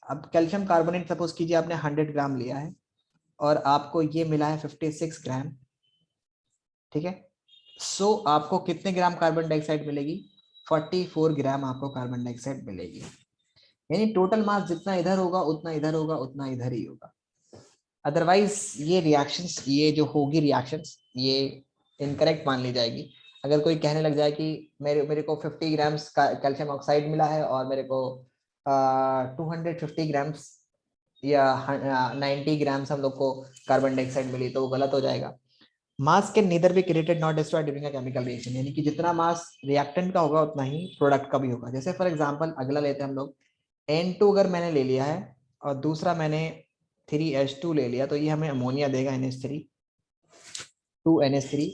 अब कैल्शियम कार्बोनेट सपोज कीजिए आपने 100 ग्राम लिया है और आपको ये मिला है 56 ग्राम। ठीक है, सो आपको कितने ग्राम कार्बन डाइऑक्साइड मिलेगी? 44 ग्राम आपको कार्बन डाइऑक्साइड मिलेगी। यानी टोटल मास जितना इधर होगा उतना इधर होगा उतना इधर ही होगा। अदरवाइज ये रिएक्शंस, ये जो होगी रिएक्शंस, ये इनकरेक्ट मान ली जाएगी। अगर कोई कहने लग जाए कि मेरे को 50 ग्राम्स कैल्शियम ऑक्साइड मिला है और मेरे को 250 ग्राम्स या 90 ग्राम्स हम लोग को कार्बन डाइऑक्साइड मिली, तो वो गलत हो जाएगा। मास can neither be created not destroyed during a chemical reaction, यानी कि जितना मास रिएक्टेंट का होगा उतना ही प्रोडक्ट का भी होगा। जैसे फॉर एग्जांपल अगला लेते हैं हम लोग, N2 अगर मैंने ले लिया है और दूसरा मैंने 3H2 ले लिया, तो ये हमें अमोनिया देगा NH3, 2NH3,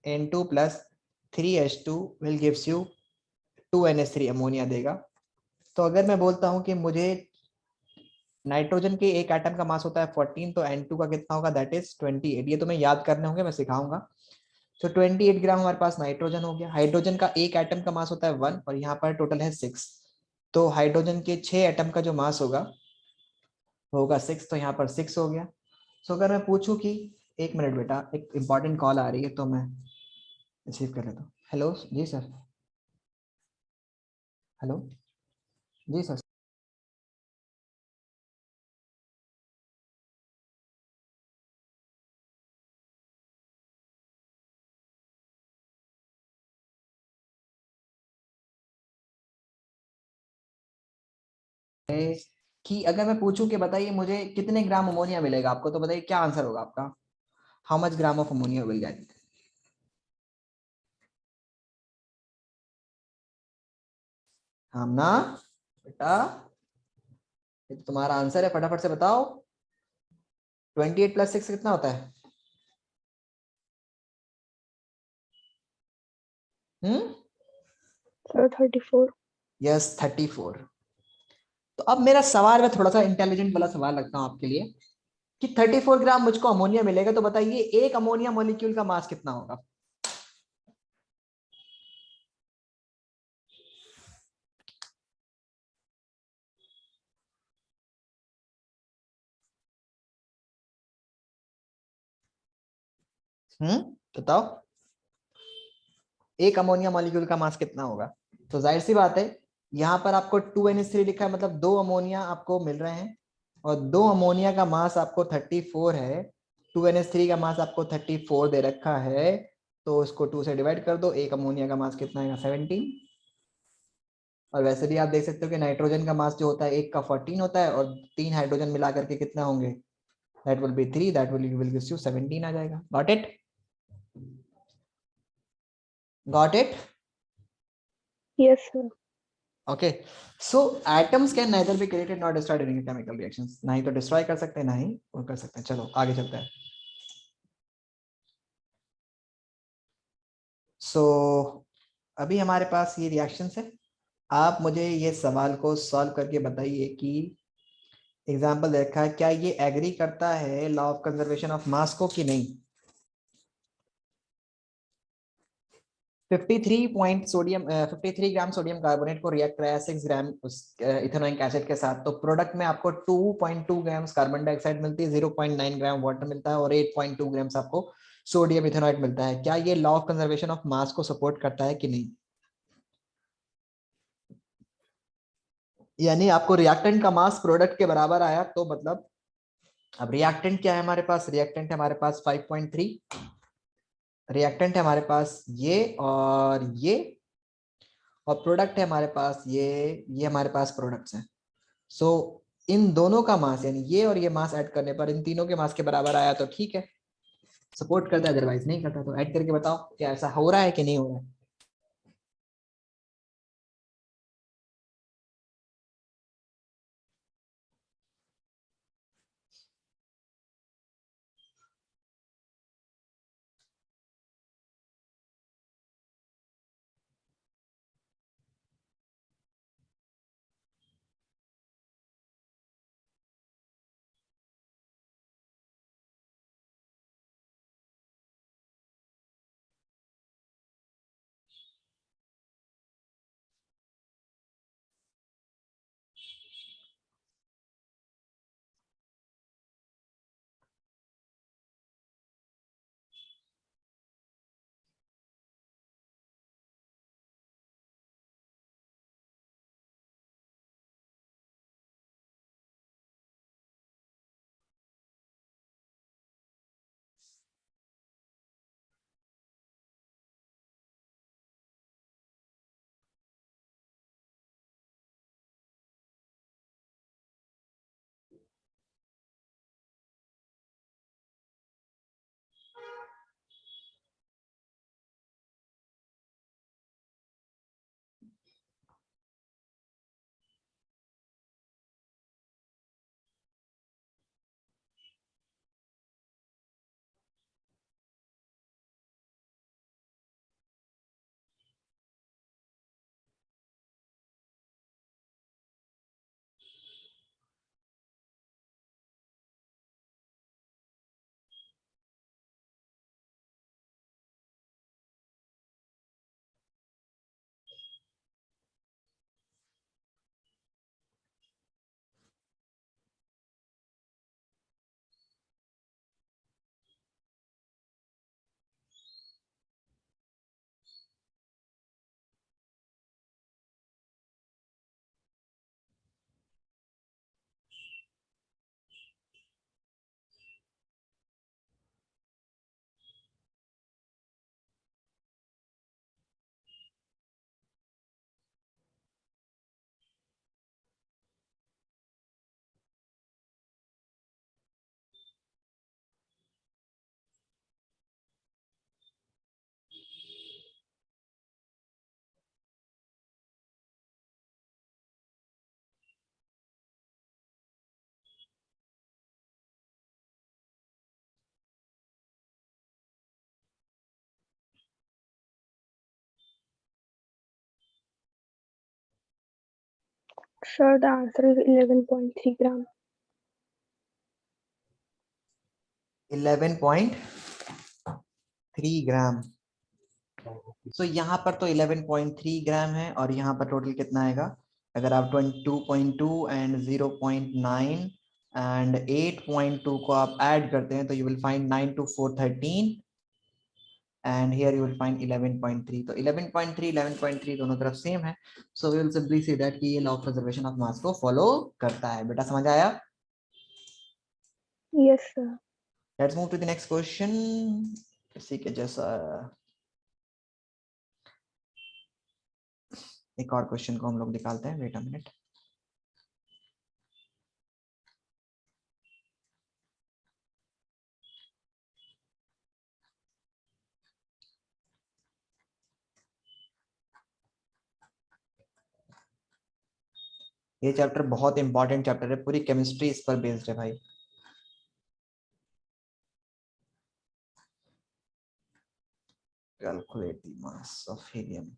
N2 plus 3H2 will gives you 2NH3 ammonia देगा। तो अगर मैं बोलता हूं कि मुझे नाइट्रोजन के एक एटम का मास होता है 14, तो N2 का कितना होगा? That is 28। ये तुम्हें याद करने होंगे, मैं सिखाऊंगा। तो 28 ग्राम हमारे पास नाइट्रोजन हो गया। हाइड्रोजन का एक एटम का मास होता है 1 और यहाँ पर टोटल है 6, तो हाइड्रोजन के 6 एटम का जो मास होगा 6, तो यहाँ पर 6 हो गया। सो अगर मैं पूछूं कि, एक मिनट बेटा, एक इंपॉर्टेंट कॉल आ रही है तो मैं रिसीव कर लेता हूँ। हेलो जी सर, हेलो जी सर। कि अगर मैं पूछूं कि बताइए मुझे कितने ग्राम अमोनिया मिलेगा आपको, तो बताइए क्या आंसर होगा आपका? How much gram of ammonia will get? हम ना बेटा, ये तो तुम्हारा आंसर है, फटाफट से बताओ। 28 प्लस 6 कितना होता है? हम्म, Sir, 34. यस 34। तो अब मेरा सवाल, मैं थोड़ा सा इंटेलिजेंट वाला सवाल रखता हूं आपके लिए कि 34 ग्राम मुझको अमोनिया मिलेगा, तो बताइए एक अमोनिया मॉलिक्यूल का मास कितना होगा? बताओ, एक अमोनिया मॉलिक्यूल का मास कितना होगा? तो जाहिर सी बात है, यहाँ पर आपको 2NH3 लिखा है, मतलब 2 अमोनिया आपको मिल रहे हैं और 2 अमोनिया का मास आपको 34 है। 2NH3 का मास आपको 34 दे रखा है, तो उसको 2 से डिवाइड कर दो। एक अमोनिया का मास कितना आएगा? 17। और वैसे भी आप देख सकते हो कि नाइट्रोजन का मास जो होता है एक का 14 होता है और 3 हाइड्रोजन मिला करके कितना होंगे? That will B 3, that will gives you 17 आ जाएगा। Got it? Got it? Yes, sir. Okay, so atoms can neither be created not destroyed during chemical reactions, ना ही तो डिस्ट्रॉय कर सकते हैं ना ही वो कर सकते हैं। चलो आगे चलते हैं। सो अभी हमारे पास ये रिएक्शंस है। आप मुझे ये सवाल को सॉल्व करके बताइए कि एग्जाम्पल देखा है, क्या ये एग्री करता है law of conservation of mass को कि नहीं? 53 ग्राम सोडियम कार्बोनेट को रिएक्ट कराया 6 ग्राम इथेनोइक एसिड के साथ, तो प्रोडक्ट में आपको 2.2 ग्राम्स कार्बन डाइऑक्साइड मिलती है, 0.9 ग्राम वाटर मिलता है और 8.2 ग्राम्स आपको सोडियम इथेनॉइड मिलता है। क्या ये law of conservation of mass को सपोर्ट करता है कि नहीं? यानी आपको रिएक्टेंट का मास प्रोडक्ट के बराबर आया, तो मतलब अब रिएक्टेंट क्या है हमारे पास? रिएक्टेंट है हमारे पास 5.3, रिएक्टेंट है हमारे पास ये और प्रोडक्ट है हमारे पास ये हमारे पास प्रोडक्ट्स हैं। सो इन दोनों का मास, यानी ये और ये मास ऐड करने पर इन तीनों के मास के बराबर आया, तो ठीक है। सपोर्ट करता है, अदरवाइज नहीं करता। तो ऐड करके बताओ क्या ऐसा हो रहा है कि नहीं हो रहा है। Sir, the answer is 11.3 gram. 11.3 ग्राम। सो यहाँ पर तो 11.3 ग्राम है और यहाँ पर टोटल कितना आएगा। अगर आप 22.2 एंड 0.9 एंड 8.2 को आप ऐड करते हैं तो you will find 9 to 4 13 and here you will find 11.3। तो 11.3 11.3 दोनों तरफ सेम है। So we will simply say that कि ये law of conservation of mass को फॉलो करता है। बेटा समझ आया। Yes, sir. Let's move to the next question. इसी के जैसा एक और क्वेश्चन को हम लोग निकालते हैं। Wait a minute. ये चैप्टर बहुत इंपॉर्टेंट चैप्टर है, पूरी केमिस्ट्री इस पर बेस्ड है भाई। Calculate the mass of helium.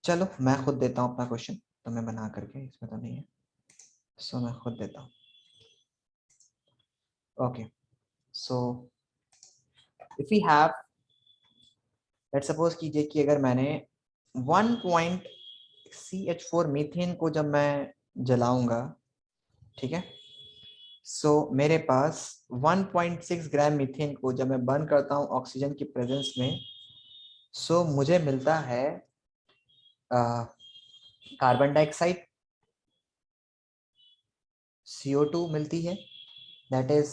चलो मैं खुद देता हूं अपना क्वेश्चन, तो मैं बना करके, इसमें तो नहीं है, सो मैं खुद देता हूं। Okay, so if we have, let's suppose कीजिए कि अगर मैंने 1.CH4 मीथेन को जब मैं जलाऊंगा, ठीक है, सो मेरे पास 1.6 ग्राम मीथेन को जब मैं बर्न करता हूं ऑक्सीजन की प्रेजेंस में, सो मुझे मिलता है कार्बन डाइऑक्साइड, CO2 मिलती है, दैट इज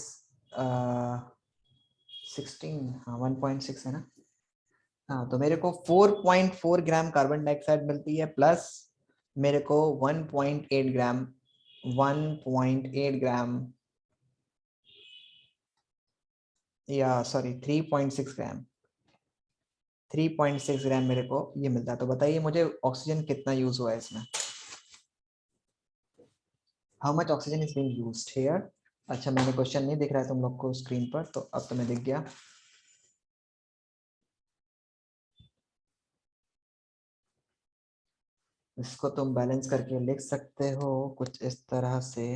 16, हाँ 1.6 है ना। हाँ, तो मेरे को 4.4 ग्राम कार्बन डाइऑक्साइड मिलती है, प्लस मेरे को 1.8 ग्राम 1.8 ग्राम या सॉरी 3.6 ग्राम 3.6 ग्राम मेरे को ये मिलता है। तो बताइए मुझे ऑक्सीजन कितना यूज हुआ है इसमें, how much oxygen is being used here. अच्छा मैंने क्वेश्चन नहीं दिख रहा है तुम लोग को स्क्रीन पर, तो अब तुम्हें दिख गया। इसको तुम बैलेंस करके लिख सकते हो कुछ इस तरह से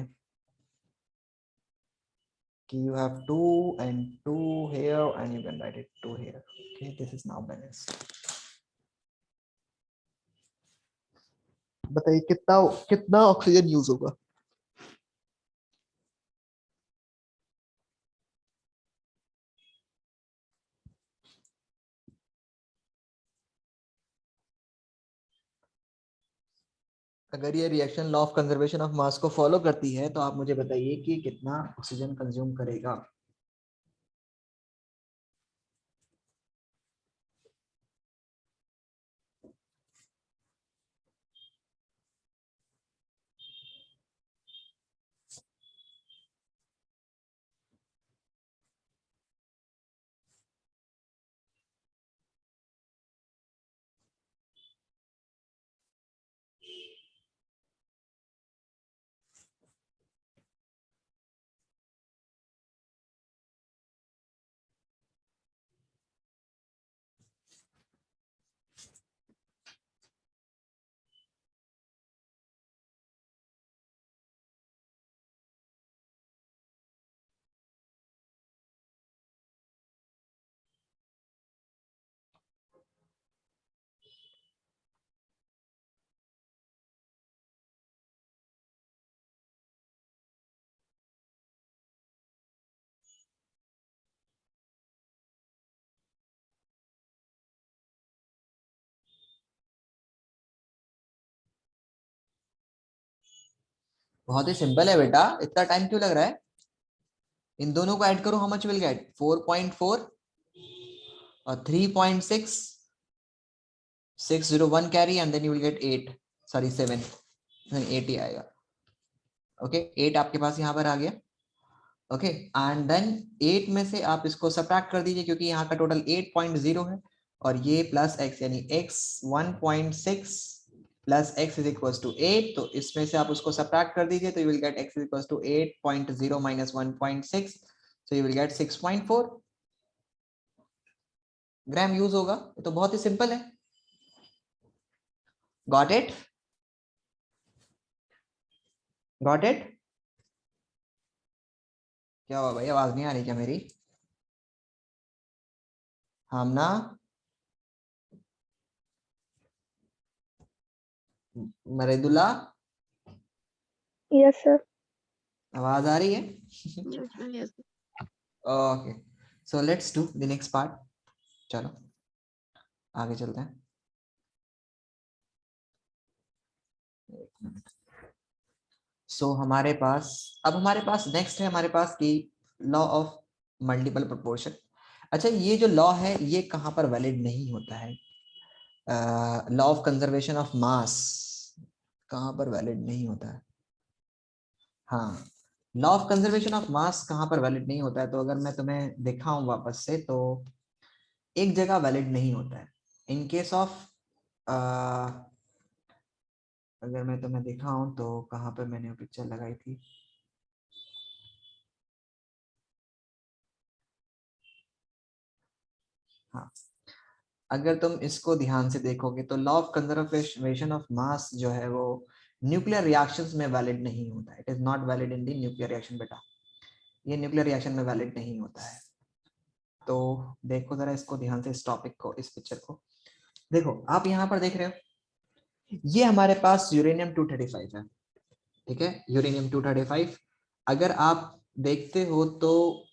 कि you have 2 and 2 here and you can write it 2 here. Okay, this is now balanced. बताइए कितना कितना ऑक्सीजन यूज होगा। अगर ये reaction law of conservation of mass को फॉलो करती है तो आप मुझे बताइए कि कितना ऑक्सीजन कंज्यूम करेगा। बहुत ही सिंपल है बेटा, इतना टाइम क्यों लग रहा है। इन दोनों को ऐड करो, हाउ मच विल गेट 4.4 और 3.6 601 carry and then you will get 8 sorry 7 8 ही आएगा। ओके 8 आपके पास यहाँ पर आ गया। ओके एंड देन 8 में से आप इसको सब्ट्रैक्ट कर दीजिए क्योंकि यहाँ का टोटल 8.0 है और ये प्लस x यानी x 1.6 plus x is equal to 8, तो इसमें से आप उसको सब्ट्रैक्ट कर दीजिए तो you will get x is equal to 8.0 minus 1.6, so you will get 6.4 gram use होगा। ये तो बहुत ही सिंपल है। Got it, got it. क्या हुआ भाई, आवाज नहीं आ रही क्या मेरी। हमना मरेदुल्ला Yes, sir. आवाज आ रही है। Yes, sir. Yes. Okay so let's do the next part. चलो आगे चलते हैं। सो हमारे पास अब हमारे पास नेक्स्ट है हमारे पास की लॉ ऑफ मल्टीपल प्रोपोर्शन। अच्छा ये जो लॉ है ये कहाँ पर वैलिड नहीं होता है, लॉ ऑफ कंजर्वेशन ऑफ मास कहाँ पर वैलिड नहीं होता है। हाँ लॉ ऑफ कंजर्वेशन ऑफ मास कहाँ पर वैलिड नहीं होता है, तो अगर मैं तुम्हें दिखाऊं वापस से तो एक जगह वैलिड नहीं होता है। इन केस ऑफ अगर मैं तुम्हें दिखाऊं तो कहाँ पर मैंने पिक्चर लगाई थी, हाँ अगर तुम इसको ध्यान से देखोगे तो लॉ ऑफ कंजर्वेशन ऑफ मास जो है वो न्यूक्लियर रिएक्शंस में वैलिड नहीं होता है। It is not valid in the nuclear reaction बेटा, ये न्यूक्लियर रिएक्शन में वैलिड नहीं होता है। तो देखो जरा इसको ध्यान से, इस टॉपिक को, इस पिक्चर को देखो। आप यहाँ पर देख रहे हो ये हमारे पास यूरेनियम 235 है, ठीक है यूरेनियम 235। अगर आप देखते हो तो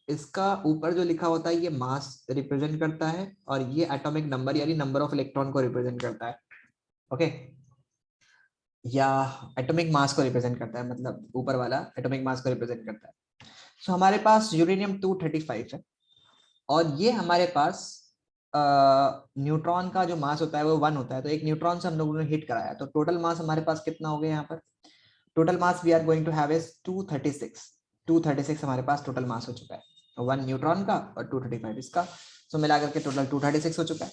इसका ऊपर जो लिखा होता है ये मास रिप्रेजेंट करता है और ये एटॉमिक नंबर यानी नंबर ऑफ इलेक्ट्रॉन को रिप्रेजेंट करता है। ओके या एटॉमिक मास को रिप्रेजेंट करता है, मतलब ऊपर वाला एटॉमिक मास को रिप्रेजेंट करता है। सो हमारे पास यूरेनियम 235 है और ये हमारे पास न्यूट्रॉन का जो मास होता है वो 1 होता है, तो एक न्यूट्रॉन से हम लोगों ने हिट कराया तो टोटल मास हमारे पास कितना हो गया यहाँ पर, total mass we are going to have is 236 हमारे पास टोटल मास हो चुका है, 1 न्यूट्रॉन का और 235 इसका, सो मिला करके टोटल 236 हो चुका है।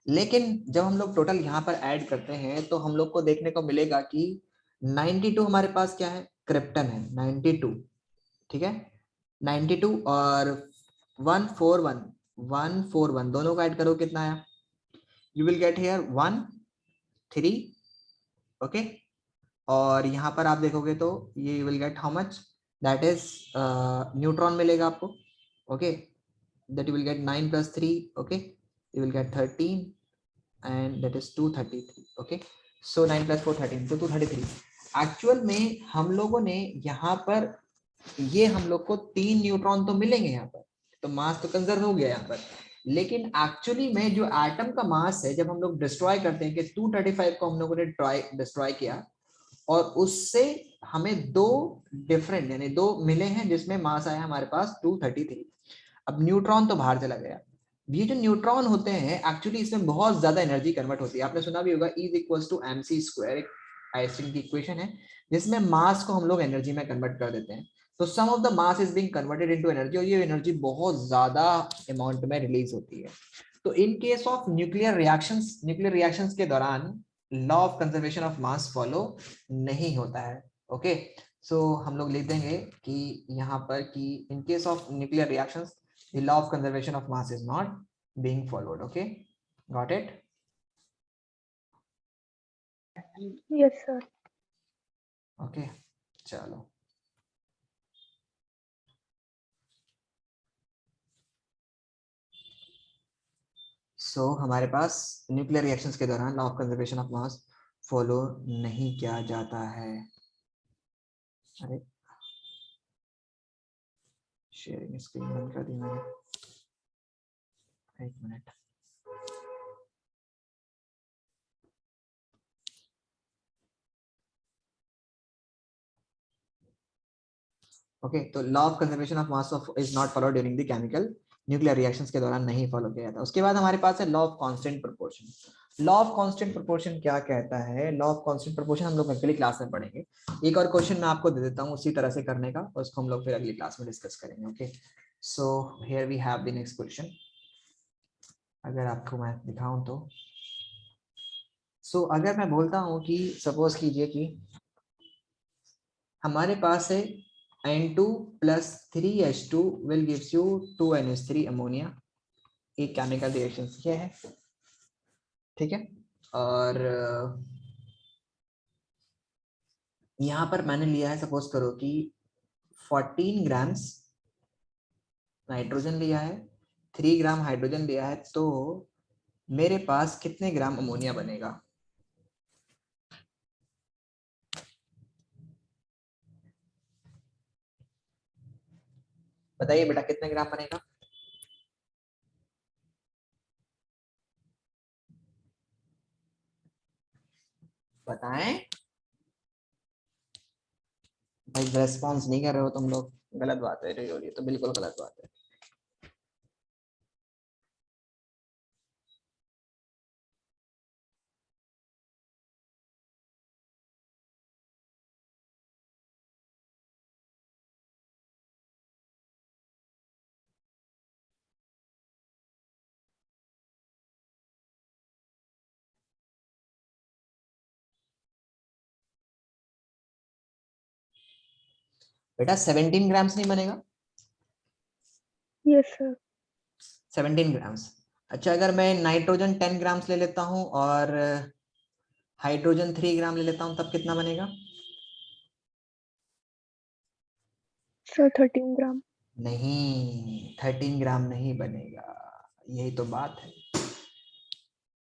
लेकिन जब हम लोग टोटल यहाँ पर ऐड करते हैं तो हम लोग को देखने को मिलेगा कि 92 हमारे पास क्या है, क्रिप्टन है 92, ठीक है 92 और 141 दोनों को ऐड करो कितना आया, you will get here 1 3, okay, और यहाँ पर आप देखोगे तो ये you will gate how much, that is neutron मिलेगा आपको, okay, that you will get 9 plus 3, okay, you will get 13 and that is 233, okay, so 9 plus 4 13, so 233। Actual में हम लोगों ने यहाँ पर ये हम लोग को 3 न्यूट्रॉन तो मिलेंगे यहाँ पर, तो मास तो कंजर्व हो गया यहाँ पर, लेकिन एक्चुअली में जो एटम का मास है जब हम लोग डिस्ट्रॉय करते हैं कि 235 को हम लोगों ने डिस्ट्रॉय किया और उससे हमें दो डिफरेंट यानी दो मिले हैं जिसमें मास आया हमारे पास 233। अब न्यूट्रॉन तो बाहर चला गया, ये जो न्यूट्रॉन होते हैं एक्चुअली इसमें बहुत ज्यादा एनर्जी कन्वर्ट होती है, आपने सुना भी होगा E इक्वल्स टू mc², एक आइंस्टाइन की इक्वेशन है जिसमें मास को हम लोग एनर्जी में कन्वर्ट कर देते हैं, तो sum of the mass is being converted into energy और ये एनर्जी बहुत ज्यादा अमाउंट में रिलीज होती है। तो in case of nuclear reactions के दौरान law of conservation of mass follow नहीं होता है, ओके, सो हम लोग लिख देंगे कि यहाँ पर कि in case of nuclear reactions the law of conservation of mass is not being followed, okay, got it? Yes, sir. Okay, चलो सो हमारे पास न्यूक्लियर रिएक्शंस के दौरान law of conservation of mass follow नहीं किया जाता है। अरे शेयरिंग स्क्रीन बंद कर दी मैंने, एक मिनट, ओके, तो law of conservation of mass of is not followed during the chemical nuclear reactions के दौरान नहीं फॉलो किया जाता। उसके बाद हमारे पास है law of constant proportion. Law of constant proportion क्या कहता है, लॉ ऑफ कांस्टेंट प्रोपोर्शन हम लोग अगली क्लास में पढ़ेंगे, एक और क्वेश्चन मैं आपको दे देता हूँ उसी तरह से करने का, उसको हम लोग फिर अगली क्लास में डिस्कस करेंगे, okay. So here we have the next question, अगर आपको मैं दिखाऊं तो अगर मैं बोलता हूँ कि सपोज कीजिए कि हमारे पास है N2 plus 3H2 will gives you 2NH3 ammonia, एक केमिकल रिएक्शन ये है, ठीक है, और यहाँ पर मैंने लिया है, सपोज करो कि 14 ग्राम्स नाइट्रोजन लिया है, 3 ग्राम हाइड्रोजन लिया है, तो मेरे पास कितने ग्राम अमोनिया बनेगा? बताइए बेटा कितने ग्राम बनेगा? बताएं भाई, रेस्पॉन्स नहीं कर रहे हो तुम लोग, गलत बात है, रही हो रही है तो बिल्कुल गलत बात है। बेटा 17 ग्राम्स नहीं बनेगा? Yes, sir. 17 ग्राम्स। अच्छा, अगर मैं नाइट्रोजन 10 ग्राम्स ले लेता हूं और हाइड्रोजन 3 ग्राम ले लेता हूं तब कितना बनेगा? Sir, 13 gram. नहीं, 13 ग्राम नहीं बनेगा, यही तो बात है।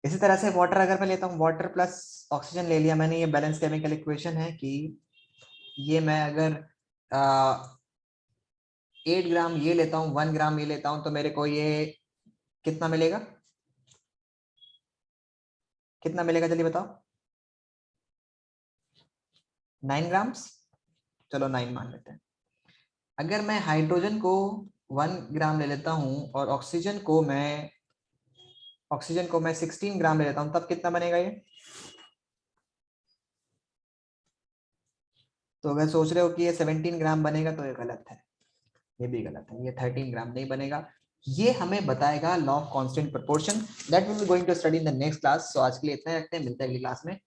इसी तरह से वाटर अगर मैं लेता हूँ, वाटर प्लस ऑक्सीजन ले लिया मैंने, ये बैलेंस केमिकल इक्वेशन है कि ये मैं अगर 8 ग्राम ये लेता हूँ, 1 ग्राम ये लेता हूँ, तो मेरे को ये कितना मिलेगा? कितना मिलेगा जल्दी बताओ? 9 ग्राम्स, चलो 9 मान लेते हैं। अगर मैं हाइड्रोजन को 1 ग्राम ले लेता हूं और ऑक्सीजन को मैं 16 ग्राम ले लेता हूं तब कितना बनेगा ये? तो अगर सोच रहे हो कि ये 17 ग्राम बनेगा तो ये गलत है, ये भी गलत है, ये 13 ग्राम नहीं बनेगा। ये हमें बताएगा law of constant proportion, that will be going to study in the next class. So आज के लिए इतना ही रखते हैं, मिलते हैं अगली क्लास में।